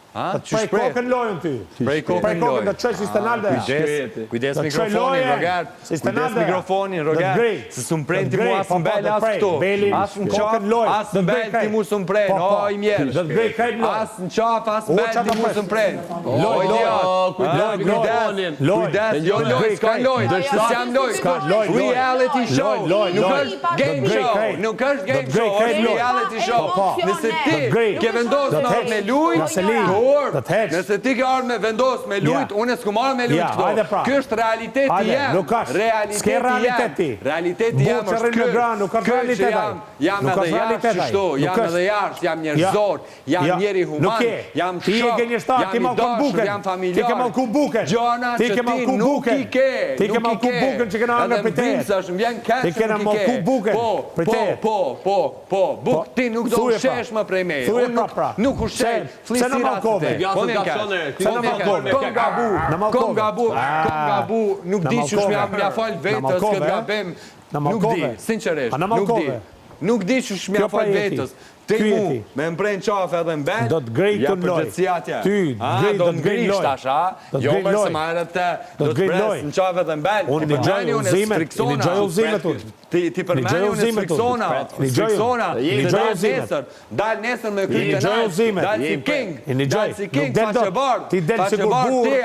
Prej kokën lojën ty. Prej kokën lojën. Do të qoj si Stenalde. Kujdes mikrofonin, Roger. Kujdes mikrofonin, Roger. Se s'u mpren ti mu as mbel as këtu. As në qaf, as mbel ti mu s'u mpren. O, i mjerësh. Do të grej krejt lojë. As në qaf, as mbel ti mu s'u mpren. Kujdes, s'ka lojë. S'jam lojë. Reality show. Nuk është game show. Nuk është game show. Është reality show. Nëse ti ke vendosur me lujt, nëse ti ke ardhur me vendos me lujt, unë s'ku marrë me lujt këto. Ky është realiteti jam. Realiteti jam është ky që jam edhe jashtë kështu, jam edhe jashtë, jam njerëzor, jam njeri human, jam shok, jam i dashur, jam familjar. Gjona që ti nuk i ke. Edhe mbimsa është mbjen keq nuk i ke. Po, buk ti nuk do ushesh më prej meje. Unë nuk ushesh. Kom gabu, nuk di që shmja fal vetës këtë gabim, nuk di, sinqeresht, nuk di që shmja fal vetës. Ti mu, me mpren qafe edhe mbel, ja përgjëtësia tja. Do të ngrish tash, jo mërë se ma erët te, do të pres në qafe edhe mbel. Unë një gjoj uzimet. Ti përmeni unë sfriksona, dal nesër me krytë kanal, dal si king, faqe bardë, ti,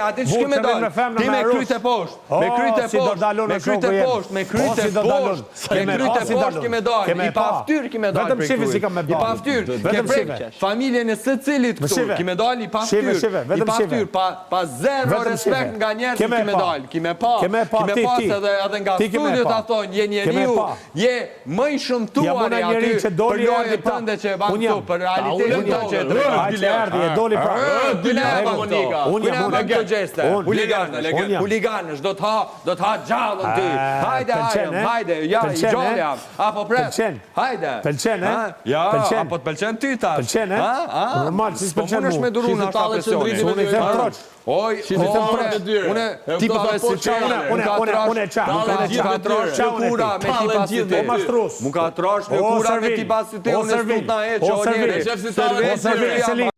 ati që kime dal, ti me krytë e posht, me krytë e posht kime dal, i paftyr kime dal për kujtë, i paftyr, ke prek, familjen e së cilit këtu, kime dal i paftyr, pa zero respekt nga njerës kime dal, kime pas edhe nga studiot aton, je njeriu, je më i shumtuar e aty për lojën tënde që e ban këtu, për realitetin të që e drejtë. Unë jam këto gjeste, huliganësh, do të ha gjallën ty. Hajde, ja, i gjallë jam, apo pres, hajde. Pelqen, ja, apo të pelqen ty tash. Pelqen, normal, si s'pelqen mu. Unë është me duru në ashta presionin. Oj, une ti pave si qane, une qa kura me ti pasite, mu ka trash me kura me ti pasite, une s'put na e që o njeri,